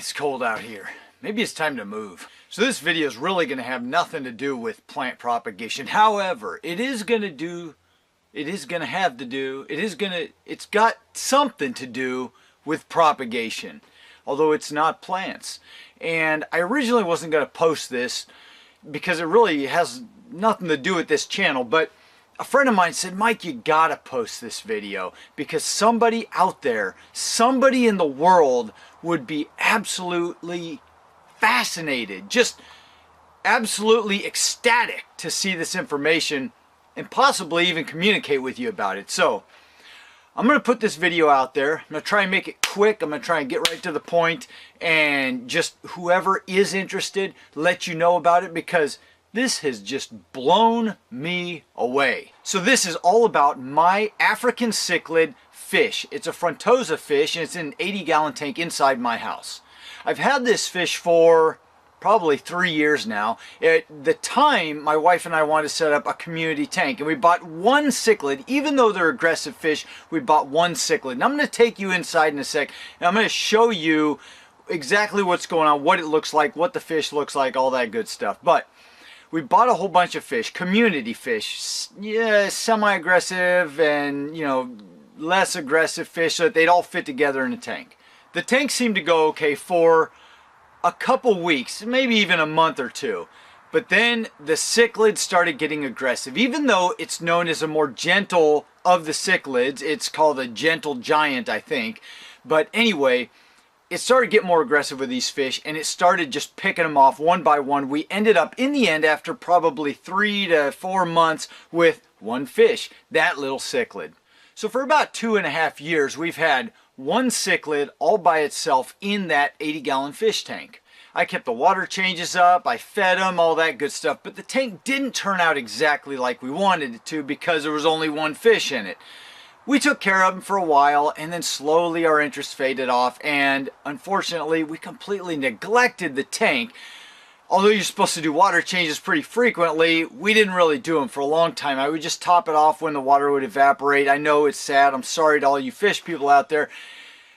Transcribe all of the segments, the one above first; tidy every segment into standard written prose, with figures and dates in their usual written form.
It's cold out here. Maybe it's time to move. So this video is really going to have nothing to do with plant propagation. However, it's got something to do with propagation, although it's not plants. And I originally wasn't going to post this because it really has nothing to do with this channel, but a friend of mine said, Mike, you gotta post this video because somebody out there, somebody in the world would be absolutely fascinated, just absolutely ecstatic to see this information and possibly even communicate with you about it. So I'm going to put this video out there. I'm going to try and make it quick. I'm going to try and get right to the point and just whoever is interested, let you know about it because this has just blown me away. So this is all about my African cichlid fish. It's a Frontosa fish and it's in an 80-gallon tank inside my house. I've had this fish for probably 3 years now. At the time, my wife and I wanted to set up a community tank and we bought one cichlid. Even though they're aggressive fish, we bought one cichlid. And I'm going to take you inside in a sec and I'm going to show you exactly what's going on, what it looks like, what the fish looks like, all that good stuff. But we bought a whole bunch of fish, community fish, yeah, semi-aggressive and, you know, less aggressive fish so that they'd all fit together in a tank. The tank seemed to go okay for a couple weeks, maybe even a month or two. But then the cichlids started getting aggressive. Even though it's known as a more gentle of the cichlids, it's called a gentle giant, I think. But anyway, it started getting more aggressive with these fish and it started just picking them off one by one. We ended up in the end after probably 3 to 4 months with one fish, that little cichlid. So for about 2.5 years we've had one cichlid all by itself in that 80-gallon fish tank. I kept the water changes up, I fed them, all that good stuff, but the tank didn't turn out exactly like we wanted it to because there was only one fish in it. We took care of them for a while and then slowly our interest faded off and unfortunately we completely neglected the tank. Although you're supposed to do water changes pretty frequently, we didn't really do them for a long time. I would just top it off when the water would evaporate. I know it's sad. I'm sorry to all you fish people out there.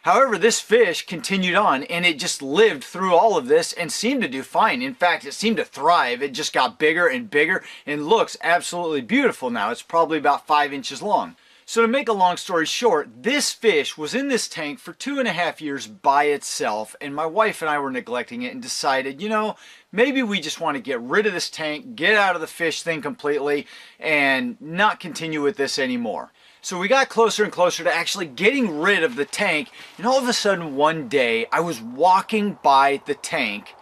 However, this fish continued on and it just lived through all of this and seemed to do fine. In fact, it seemed to thrive. It just got bigger and bigger and looks absolutely beautiful now. It's probably about 5 inches long. So to make a long story short, this fish was in this tank for 2.5 years by itself and my wife and I were neglecting it and decided, you know, maybe we just want to get rid of this tank, get out of the fish thing completely and not continue with this anymore. So we got closer and closer to actually getting rid of the tank and all of a sudden one day I was walking by the tank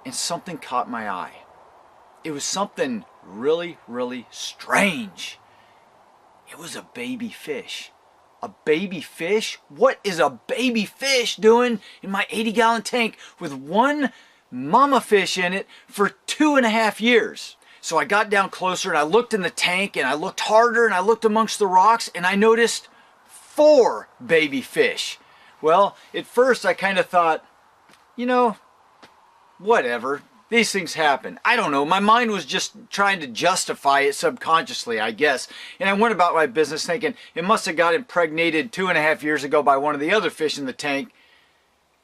and something caught my eye. It was something really, really strange. It was a baby fish. A baby fish? What is a baby fish doing in my 80-gallon tank with one mama fish in it for 2.5 years? So I got down closer and I looked in the tank and I looked harder and I looked amongst the rocks and I noticed 4 baby fish. Well, at first I kind of thought, you know, whatever. These things happen. I don't know. My mind was just trying to justify it subconsciously, I guess. And I went about my business thinking it must have got impregnated 2.5 years ago by one of the other fish in the tank.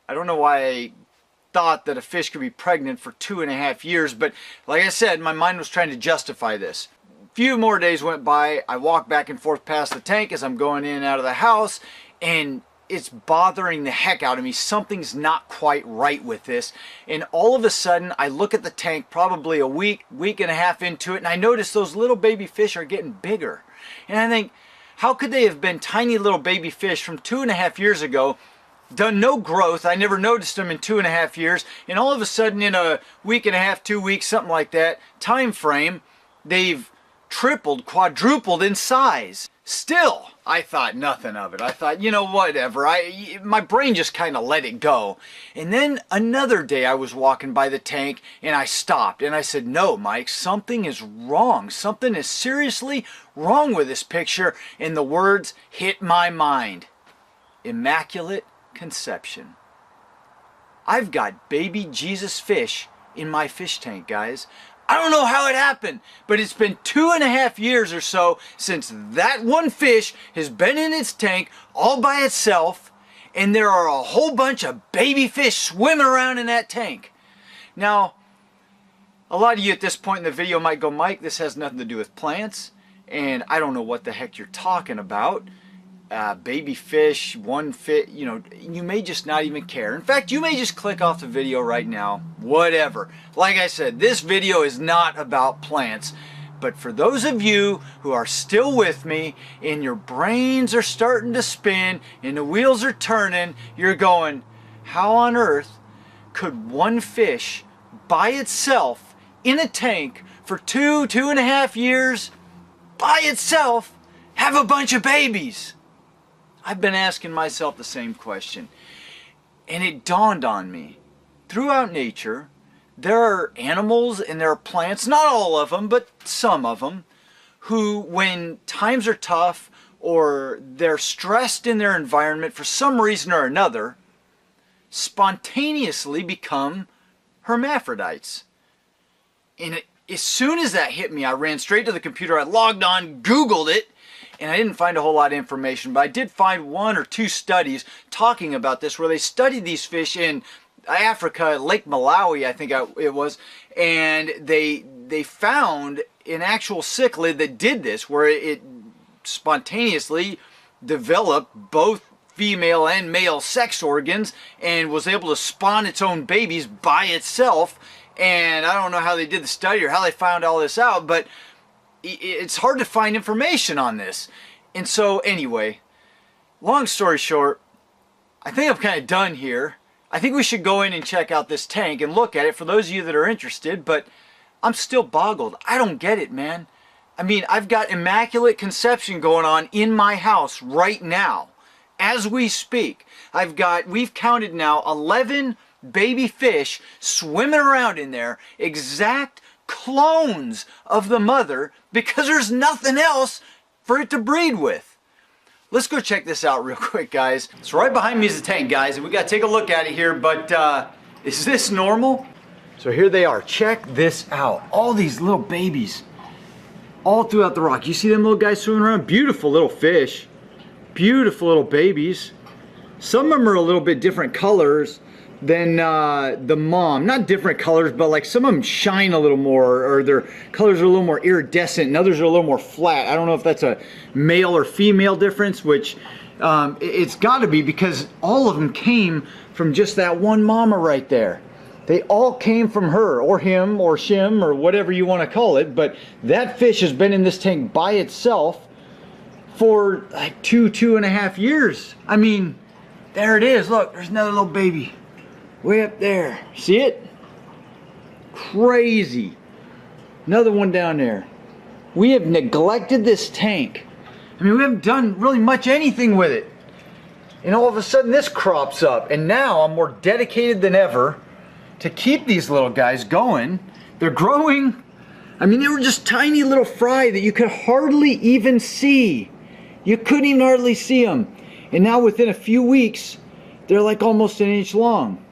I don't know why I thought that a fish could be pregnant for 2.5 years, but like I said, my mind was trying to justify this. A few more days went by. I walked back and forth past the tank as I'm going in and out of the house, and it's bothering the heck out of me. Something's not quite right with this. And all of a sudden, I look at the tank probably a week and a half into it, and I notice those little baby fish are getting bigger. And I think, how could they have been tiny little baby fish from 2.5 years ago, done no growth? I never noticed them in 2.5 years. And all of a sudden, in a week and a half, 2 weeks, something like that, time frame, they've tripled, quadrupled in size. Still, I thought nothing of it. I thought, you know, whatever. My brain just kind of let it go. And then another day I was walking by the tank and I stopped and I said, no, Mike, something is wrong. Something is seriously wrong with this picture. And the words hit my mind. Immaculate Conception. I've got baby Jesus fish in my fish tank, guys. I don't know how it happened, but it's been 2.5 years or so since that one fish has been in its tank all by itself, and there are a whole bunch of baby fish swimming around in that tank. Now, a lot of you at this point in the video might go, Mike, this has nothing to do with plants, and I don't know what the heck you're talking about. Baby fish, one fish, you know, you may just not even care. In fact, you may just click off the video right now, whatever. Like I said, this video is not about plants. But for those of you who are still with me and your brains are starting to spin and the wheels are turning, you're going, how on earth could one fish by itself in a tank for 2.5 years by itself have a bunch of babies? I've been asking myself the same question, and it dawned on me. Throughout nature, there are animals and there are plants, not all of them, but some of them, who when times are tough or they're stressed in their environment for some reason or another, spontaneously become hermaphrodites. And as soon as that hit me, I ran straight to the computer, I logged on, Googled it, and I didn't find a whole lot of information, but I did find 1 or 2 studies talking about this where they studied these fish in Africa, Lake Malawi, I think it was, and they found an actual cichlid that did this, where it spontaneously developed both female and male sex organs and was able to spawn its own babies by itself. And I don't know how they did the study or how they found all this out, but it's hard to find information on this. And so anyway, long story short, I think I'm kind of done here. I think we should go in and check out this tank and look at it for those of you that are interested, but I'm still boggled. I don't get it, man. I mean, I've got immaculate conception going on in my house right now as we speak. We've counted now 11 baby fish swimming around in there, exact clones of the mother, because there's nothing else for it to breed with. Let's go check this out real quick, guys. So right behind me is the tank, guys, and we gotta take a look at it here, but is this normal? So here they are. Check this out. All these little babies all throughout the rock. You see them little guys swimming around? Beautiful little fish. Beautiful little babies. Some of them are a little bit different colors than the mom. Not different colors, but like some of them shine a little more, or their colors are a little more iridescent, and others are a little more flat. I don't know if that's a male or female difference, which it's got to be, because all of them came from just that one mama right there. They all came from her, or him, or shim, or whatever you want to call it. But that fish has been in this tank by itself for like 2.5 years. I mean, there it is. Look, there's another little baby way up there. See it? Crazy. Another one down there. We have neglected this tank. I mean, we haven't done really much anything with it. And all of a sudden this crops up. And now I'm more dedicated than ever to keep these little guys going. They're growing. I mean, they were just tiny little fry that you could hardly even see. You couldn't even hardly see them. And now within a few weeks, they're like almost an inch long.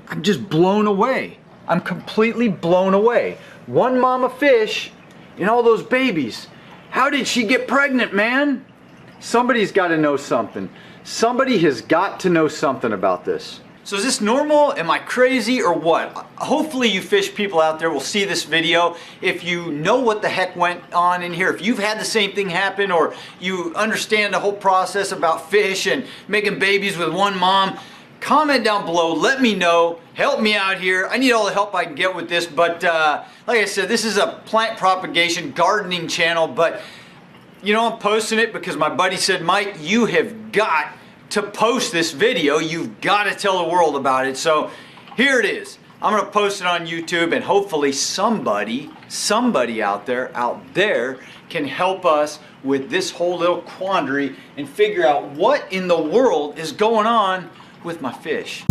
I'm just blown away. I'm completely blown away. One mama fish and all those babies. How did she get pregnant, man? Somebody's got to know something. Somebody has got to know something about this. So is this normal? Am I crazy or what? Hopefully you fish people out there will see this video. If you know what the heck went on in here, if you've had the same thing happen, or you understand the whole process about fish and making babies with one mom, comment down below, let me know, help me out here. I need all the help I can get with this, but like I said, this is a plant propagation gardening channel, but you know, I'm posting it because my buddy said, Mike, you have got to post this video. You've got to tell the world about it. So here it is. I'm going to post it on YouTube, and hopefully somebody out there can help us with this whole little quandary and figure out what in the world is going on with my fish.